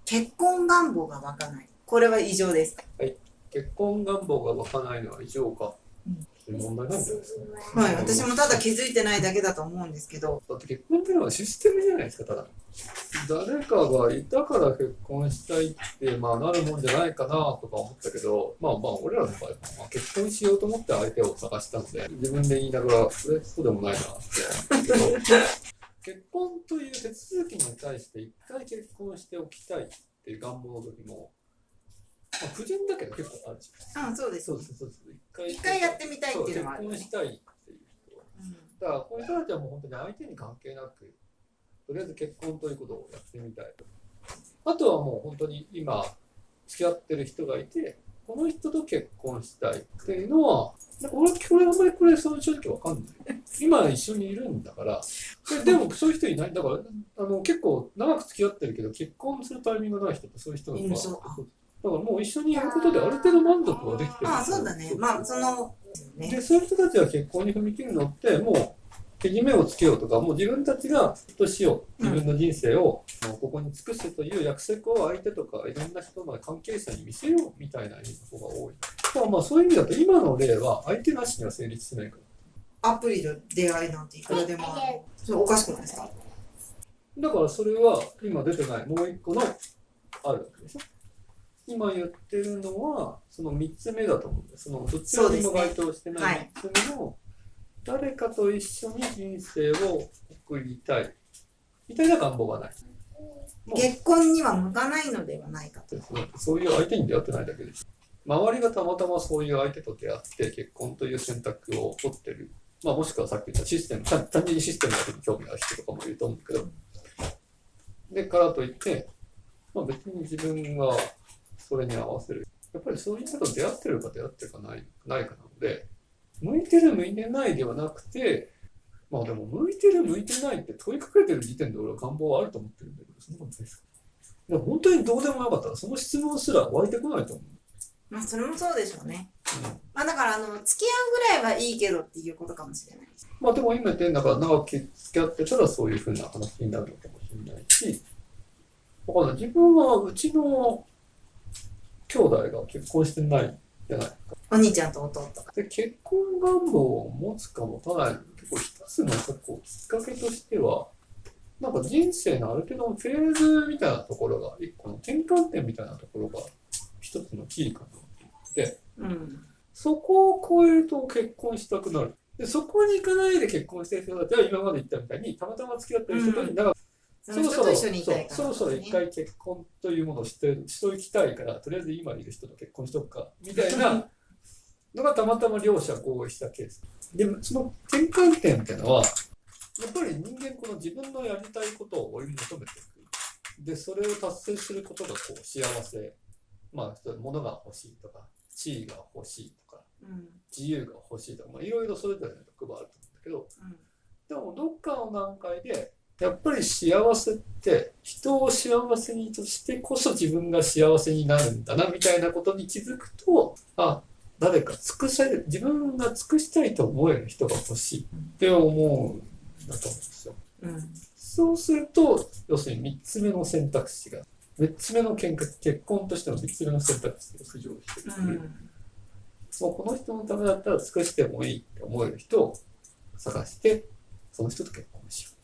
結婚願望が湧かない。これは異常ですか？はい。結婚願望が湧かないのは異常か。そういう問題なんじゃないですか。はい、私もただ気づいてないだけだと思うんですけど。だって結婚っていうのはシステムじゃないですか、ただ。誰かがいたから結婚したいって、まあなるもんじゃないかなとか思ったけど、まあ俺らの場合は、結婚しようと思って相手を探したので、自分で言いながら、そうでもないなって思ったけど、結婚という手続きに対して一回結婚しておきたいっていう願望の時も、不純だけど結構あるじゃん。そうです。そう一回やってみたいっていうのもあるよね。結婚したいっていう人は。だからこういう人たちはもう本当に相手に関係なく、とりあえず結婚ということをやってみたいと。あとはもう本当に今付き合ってる人がいて、この人と結婚したいっていうのは、俺あんまりこれ正直わかんない。今一緒にいるんだから、でもそういう人いない。だから結構長く付き合ってるけど結婚するタイミングがない人ってそういう人なのか。だからもう一緒にやることである程度満足はできてる。そうだね。で、そういう人たちは結婚に踏み切るのって、もうけじめをつけようとか、もう自分たちがとしよう、自分の人生をもうここに尽くすという約束を相手とかいろんな人の関係者に見せようみたいな意味の方が多い。まあそういう意味だと今の例は相手なしには成立しないから。アプリの出会いなんていくらでもある。それおかしくないですか？だからそれは今出てないもう一個のあるわけでしょ。今言ってるのはその3つ目だと思うんです。そのどちらにも該当してない3つ目の、誰かと一緒に人生を送りたいみたいな願望がない。結婚には向かないのではないかと。そういう相手に出会ってないだけです。周りがたまたまそういう相手と出会って結婚という選択を取ってる。もしくはさっき言ったシステム、単純にシステムだけに興味がある人とかもいると思うけど、でからといって、別に自分がそれに合わせる。やっぱりそういう人と出会ってるか出会ってるかないかなので、向いてる向いてないではなくて、でも向いてる向いてないって問いかけてる時点で俺は願望はあると思ってるんだけど、そんなことないですか。でも本当にどうでもよかったらその質問すら湧いてこないと思う。それもそうでしょうね。だから付き合うぐらいはいいけどっていうことかもしれないです。でも今言ってんだから長く付き合ってたらそういうふうな話になるのかもしれないし、わかんない。自分はうちの兄弟が結婚してないじゃないか。お兄ちゃんと弟で結婚願望を持つか持たないの結構一つのきっかけとしては、人生のある程度のフェーズみたいなところが一個の転換点みたいなところが一つのキーかなと思って、そこを超えると結婚したくなる。でそこに行かないで結婚してる人たちは今まで言ったみたいにたまたま付き合ってる人とにそろそろ一回結婚というものをしておきたいから、とりあえず今いる人と結婚しとくかみたいなのがたまたま両者合意したケースで、その転換点っていうのはやっぱり人間この自分のやりたいことを追い求めていく。でそれを達成することが幸せ、物が欲しいとか地位が欲しいとか、自由が欲しいとか、いろいろそれぞれの欲があると思うんだけど、でもどっかの段階でやっぱり幸せって人を幸せにしてこそ自分が幸せになるんだなみたいなことに気づくと、誰か自分が尽くしたいと思える人が欲しいって思うんだと思うんですよ。そうすると要するに3つ目の選択肢が3つ目の結婚としての3つ目の選択肢が浮上してくる。もうこの人のためだったら尽くしてもいいって思える人を探してその人と結婚しよう。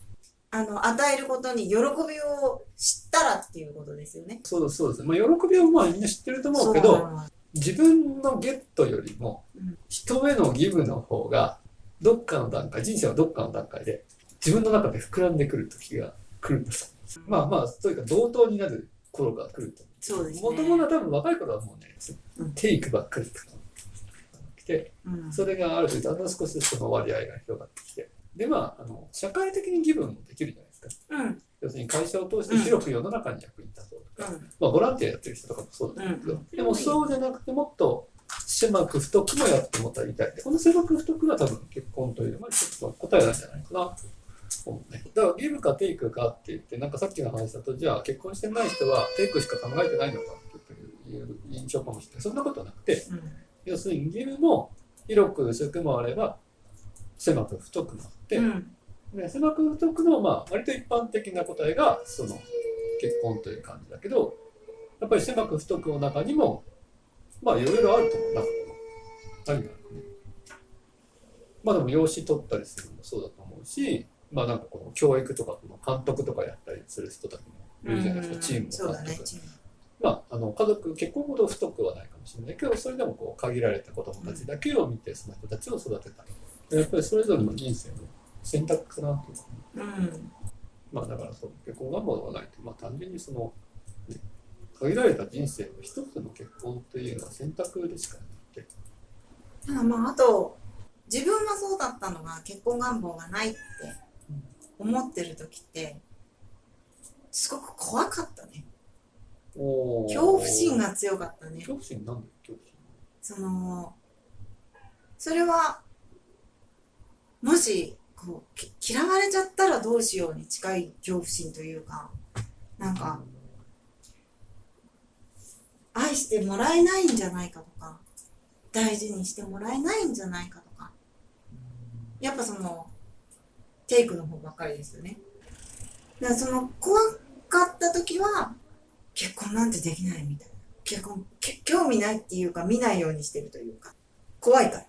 与えることに喜びを知ったらっていうことですよね。そうです。喜びはみんな知ってると思うけど、自分のゲットよりも人へのギブの方がどっかの段階、人生はどっかの段階で自分の中で膨らんでくる時が来るんです。というか同等になる頃が来ると。そうですね。もともと多分若い頃はもうね、テイクばっかり来て、それがある程度だんだん少しずつその割合が広がってきて。で社会的にギブもできるじゃないですか。要するに会社を通して広く世の中に役に立とうとか、ボランティアやってる人とかもそうだけど、でもそうじゃなくてもっと狭く太くもやってもらいたい。この狭く太くが多分結婚というのが一つの答えなんじゃないかなと思うね。だからギブかテイクかって言ってさっきの話だとじゃあ結婚してない人はテイクしか考えてないのかっていう印象かもしれない。そんなことはなくて、要するにギブも広く薄くもあれば狭く太くもあって、狭く太くの割と一般的な答えがその結婚という感じだけど、やっぱり狭く太くの中にも、まあいろいろあると思う。なんかこの、何があるね。まあでも養子取ったりするのもそうだと思うし、まあなんかこの教育とかこの監督とかやったりする人たちもいるじゃないですか、チームのそうだね、監督。チーム。まあ、家族、結婚ほど太くはないかもしれないけど、それでもこう限られた子供たちだけを見て、その人たちを育てたい。やっぱりそれぞれの人生の選択かなというか、まあだからそう、結婚願望がないと、まあ単純にその、ね、限られた人生の一つの結婚というのは選択でしかなくて。ただまあ、あと、自分はそうだったのが、結婚願望がないって思ってる時って、すごく怖かったね。恐怖心が強かったね。恐怖心なんで恐怖心？それは、もし、こう、嫌われちゃったらどうしように近い恐怖心というか、なんか、愛してもらえないんじゃないかとか、大事にしてもらえないんじゃないかとか、やっぱテイクの方ばっかりですよね。だから怖かった時は、結婚なんてできないみたいな。興味ないっていうか、見ないようにしてるというか、怖いから。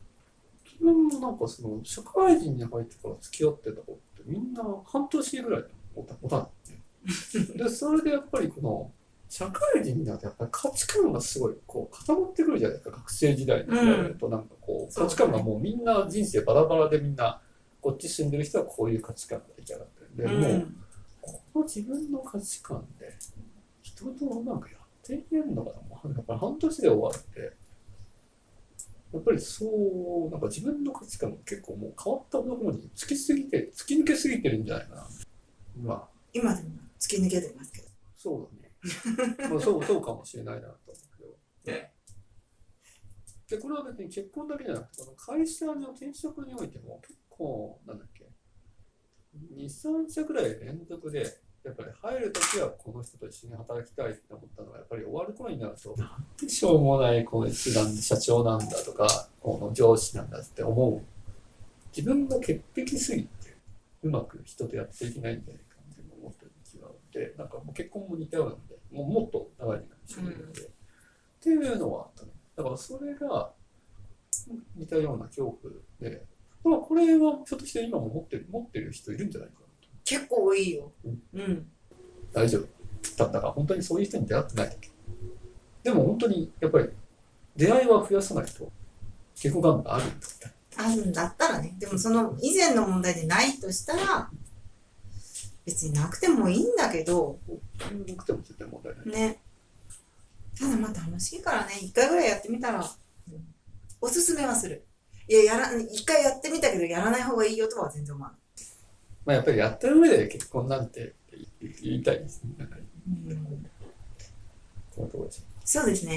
自分もなんか社会人に入ってから付き合ってた子ってみんな半年ぐらい持たないね。で、それでやっぱり社会人になってやっぱり価値観がすごいこう固まってくるじゃないですか。学生時代に比べるとなんかこう価値観がもうみんな人生バラバラでみんなこっち住んでる人はこういう価値観が出来上がってるんで、もうこの自分の価値観で人となんかやっていけるのかな。もうやっぱり半年で終わって、やっぱりなんか自分の価値観が結構もう変わった方に突き抜けすぎてるんじゃないかな。まあ今でも突き抜けてますけど。そうだね。まあそうかもしれないなと思うけど。で、これは別に結婚だけじゃなくて、会社の転職においても結構、なんだっけ、2、3社ぐらい連続で、やっぱり入るときはこの人と一緒に働きたいって思ったのが、やっぱり終わる頃になると、なんでしょうもないこの一段社長なんだとか、この上司なんだって思う。自分が潔癖すぎて、うまく人とやっていけないんじゃないかって思ってる気があって、なんかもう結婚も似たようなんで、もっと長い時間一緒にいるので、っていうのはあったね。だからそれが似たような恐怖で、まあこれはひょっとして今も持ってる人いるんじゃないかなと。結構多いよ。大丈夫だったから本当にそういう人に出会ってないだけ。でも本当にやっぱり出会いは増やさないと結婚願望があるんだって。あるんだったらね。でも以前の問題でないとしたら、別になくてもいいんだけど。なくても絶対問題ない。ね。ただまあ楽しいからね、一回ぐらいやってみたら、おすすめはする。いや、一回やってみたけどやらない方がいいよとは全然思わない。まあやっぱりやった上で結婚なんて言いたいですね。このところです。そうですね。